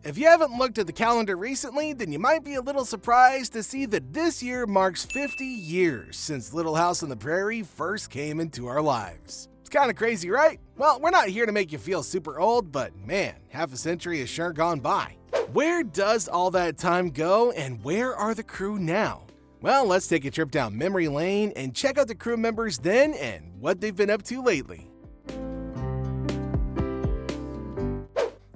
If you haven't looked at the calendar recently, then you might be a little surprised to see that this year marks 50 years since Little House on the Prairie first came into our lives. It's kind of crazy, right? Well, we're not here to make you feel super old, but man, half a century has sure gone by. Where does all that time go, and where are the crew now? Well, let's take a trip down memory lane and check out the crew members then and what they've been up to lately.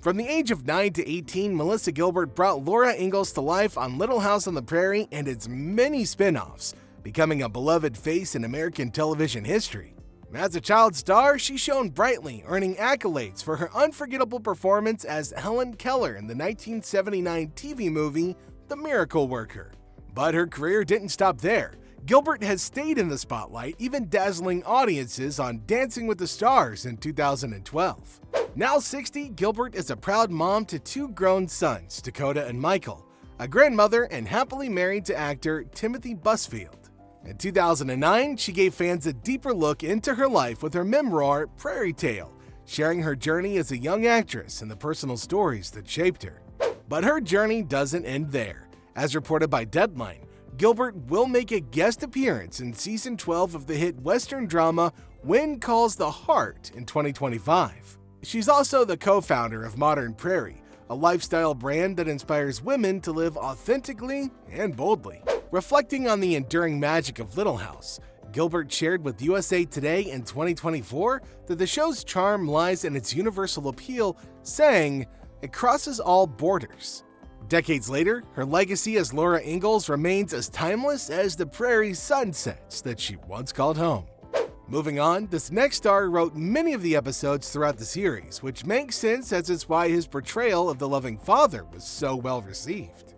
From the age of 9 to 18, Melissa Gilbert brought Laura Ingalls to life on Little House on the Prairie and its many spin-offs, becoming a beloved face in American television history. As a child star, she shone brightly, earning accolades for her unforgettable performance as Helen Keller in the 1979 TV movie The Miracle Worker. But her career didn't stop there. Gilbert has stayed in the spotlight, even dazzling audiences on Dancing with the Stars in 2012. Now 60, Gilbert is a proud mom to two grown sons, Dakota and Michael, a grandmother, and happily married to actor Timothy Busfield. In 2009, she gave fans a deeper look into her life with her memoir, Prairie, sharing her journey as a young actress and the personal stories that shaped her. But her journey doesn't end there. As reported by Deadline, Gilbert will make a guest appearance in Season 12 of the hit Western drama Wind Calls the Heart in 2025. She's also the co-founder of Modern Prairie, a lifestyle brand that inspires women to live authentically and boldly. Reflecting on the enduring magic of Little House, Gilbert shared with USA Today in 2024 that the show's charm lies in its universal appeal, saying, "It crosses all borders." Decades later, her legacy as Laura Ingalls remains as timeless as the prairie sunsets that she once called home. Moving on, this next star wrote many of the episodes throughout the series, which makes sense as it's why his portrayal of the loving father was so well received.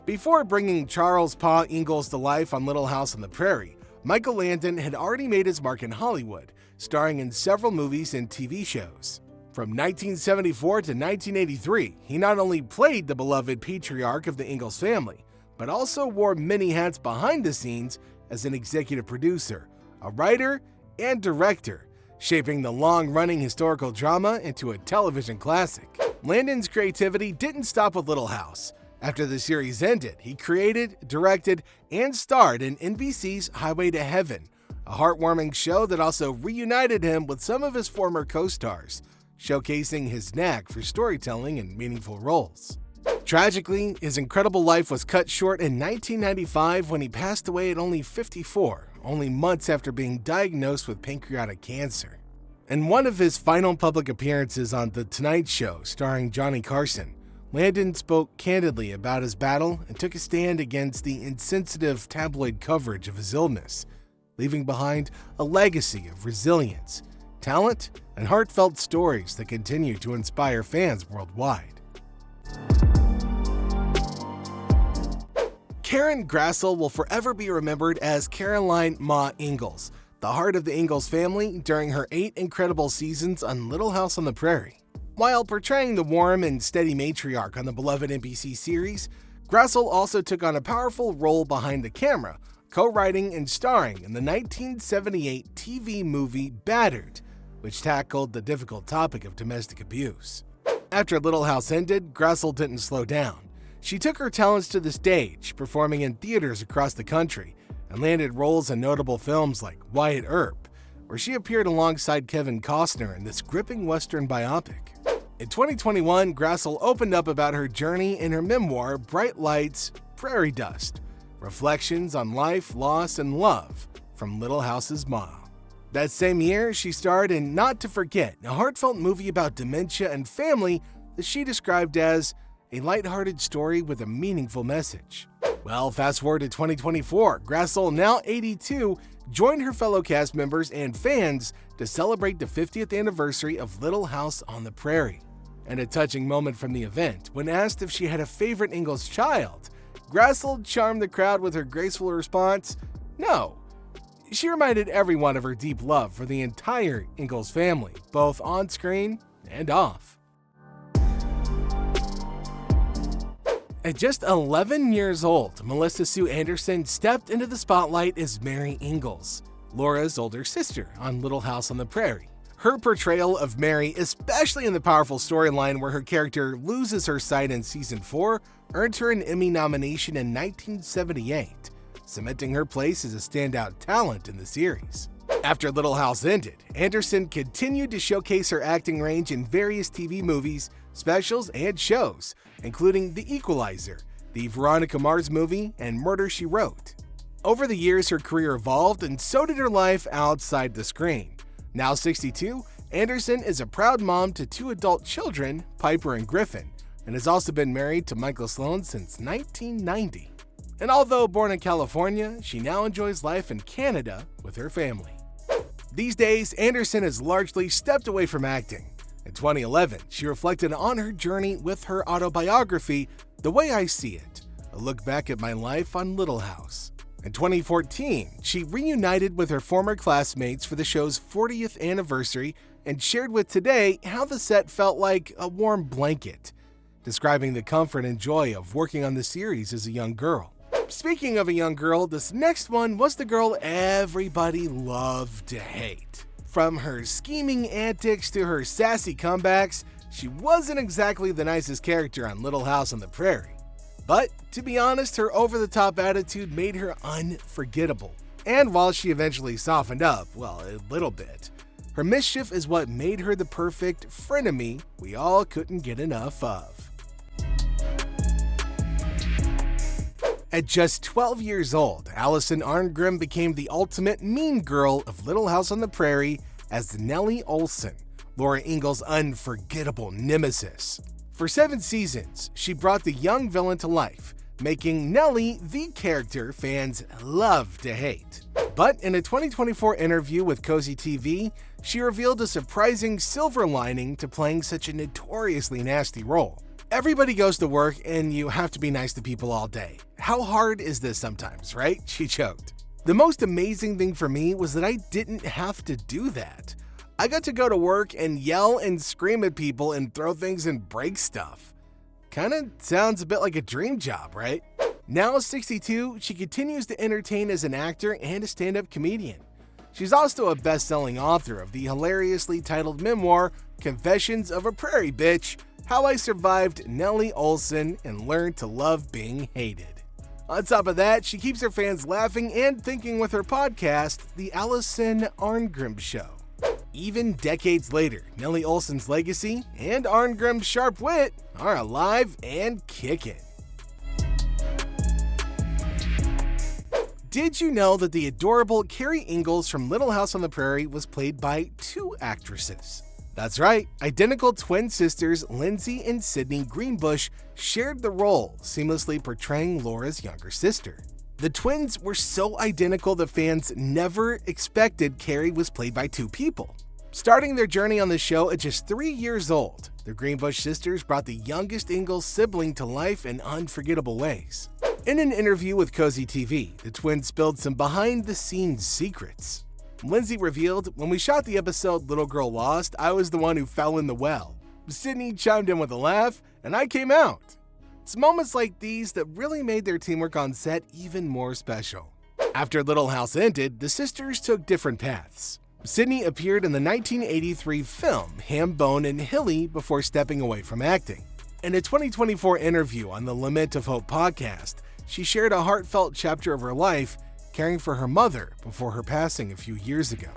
Before bringing Charles Pa Ingalls to life on Little House on the Prairie, Michael Landon had already made his mark in Hollywood, starring in several movies and TV shows. From 1974 to 1983, he not only played the beloved patriarch of the Ingalls family, but also wore many hats behind the scenes as an executive producer, a writer, and director, shaping the long-running historical drama into a television classic. Landon's creativity didn't stop with Little House. After the series ended, he created, directed, and starred in NBC's Highway to Heaven, a heartwarming show that also reunited him with some of his former co-stars, showcasing his knack for storytelling and meaningful roles. Tragically, his incredible life was cut short in 1995 when he passed away at only 54, only months after being diagnosed with pancreatic cancer. In one of his final public appearances on The Tonight Show starring Johnny Carson, Landon spoke candidly about his battle and took a stand against the insensitive tabloid coverage of his illness, leaving behind a legacy of resilience, talent, and heartfelt stories that continue to inspire fans worldwide. Karen Grassel will forever be remembered as Caroline Ma Ingalls, the heart of the Ingalls family during her 8 incredible seasons on Little House on the Prairie. While portraying the warm and steady matriarch on the beloved NBC series, Grassel also took on a powerful role behind the camera, co-writing and starring in the 1978 TV movie Battered, which tackled the difficult topic of domestic abuse. After Little House ended, Grassel didn't slow down. She took her talents to the stage, performing in theaters across the country, and landed roles in notable films like Wyatt Earp, where she appeared alongside Kevin Costner in this gripping Western biopic. In 2021, Grassel opened up about her journey in her memoir, Bright Lights, Prairie Dust, Reflections on Life, Loss, and Love from Little House's Ma. That same year, she starred in Not to Forget, a heartfelt movie about dementia and family that she described as a lighthearted story with a meaningful message. Well, fast forward to 2024, Grassel, now 82, joined her fellow cast members and fans to celebrate the 50th anniversary of Little House on the Prairie. And a touching moment from the event, when asked if she had a favorite Ingalls child, Grassel charmed the crowd with her graceful response, "No." She reminded everyone of her deep love for the entire Ingalls family, both on screen and off. At just 11 years old, Melissa Sue Anderson stepped into the spotlight as Mary Ingalls, Laura's older sister on Little House on the Prairie. Her portrayal of Mary, especially in the powerful storyline where her character loses her sight in Season 4, earned her an Emmy nomination in 1978, cementing her place as a standout talent in the series. After Little House ended, Anderson continued to showcase her acting range in various TV movies, specials, and shows, including The Equalizer, the Veronica Mars movie, and Murder, She Wrote. Over the years, her career evolved, and so did her life outside the screen. Now 62, Anderson is a proud mom to 2 adult children, Piper and Griffin, and has also been married to Michael Sloan since 1990. And although born in California, she now enjoys life in Canada with her family. These days, Anderson has largely stepped away from acting. In 2011, she reflected on her journey with her autobiography, The Way I See It, a look back at my life on Little House. In 2014, she reunited with her former classmates for the show's 40th anniversary and shared with Today how the set felt like a warm blanket, describing the comfort and joy of working on the series as a young girl. Speaking of a young girl, this next one was the girl everybody loved to hate. From her scheming antics to her sassy comebacks, she wasn't exactly the nicest character on Little House on the Prairie. But, to be honest, her over-the-top attitude made her unforgettable. And while she eventually softened up, well, a little bit, her mischief is what made her the perfect frenemy we all couldn't get enough of. At just 12 years old, Allison Arngrim became the ultimate mean girl of Little House on the Prairie as Nellie Olson, Laura Ingalls' unforgettable nemesis. For 7 seasons, she brought the young villain to life, making Nellie the character fans love to hate. But in a 2024 interview with Cozy TV, she revealed a surprising silver lining to playing such a notoriously nasty role. Everybody goes to work and you have to be nice to people all day. How hard is this sometimes, right? She joked. The most amazing thing for me was that I didn't have to do that. I got to go to work and yell and scream at people and throw things and break stuff. Kinda sounds a bit like a dream job, right? Now 62, she continues to entertain as an actor and a stand-up comedian. She's also a best-selling author of the hilariously titled memoir, Confessions of a Prairie Bitch: How I Survived Nellie Olson and Learned to Love Being Hated. On top of that, she keeps her fans laughing and thinking with her podcast, The Allison Arngrim Show. Even decades later, Nellie Olson's legacy and Arngrim's sharp wit are alive and kicking. Did you know that the adorable Carrie Ingalls from Little House on the Prairie was played by 2 actresses? That's right, identical twin sisters Lindsay and Sydney Greenbush shared the role, seamlessly portraying Laura's younger sister. The twins were so identical that fans never expected Carrie was played by 2 people. Starting their journey on the show at just 3 years old, the Greenbush sisters brought the youngest Ingalls sibling to life in unforgettable ways. In an interview with Cozy TV, the twins spilled some behind-the-scenes secrets. Lindsay revealed, "When we shot the episode Little Girl Lost, I was the one who fell in the well. Sydney chimed in with a laugh, and I came out." It's moments like these that really made their teamwork on set even more special. After Little House ended, the sisters took different paths. Sydney appeared in the 1983 film Ham, Bone, and Hilly before stepping away from acting. In a 2024 interview on the Lament of Hope podcast, she shared a heartfelt chapter of her life caring for her mother before her passing a few years ago.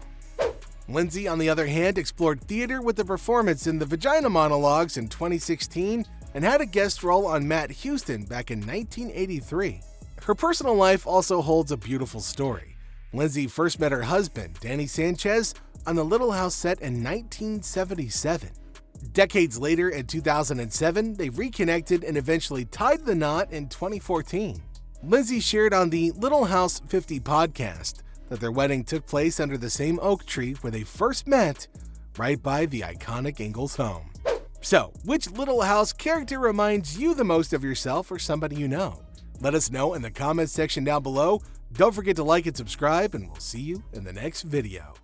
Lindsay, on the other hand, explored theater with a performance in The Vagina Monologues in 2016 and had a guest role on Matt Houston back in 1983. Her personal life also holds a beautiful story. Lindsay first met her husband, Danny Sanchez, on the Little House set in 1977. Decades later, in 2007, they reconnected and eventually tied the knot in 2014. Lindsay shared on the Little House 50 podcast that their wedding took place under the same oak tree where they first met, right by the iconic Ingalls home. So, which Little House character reminds you the most of yourself or somebody you know? Let us know in the comments section down below. Don't forget to like and subscribe, and we'll see you in the next video.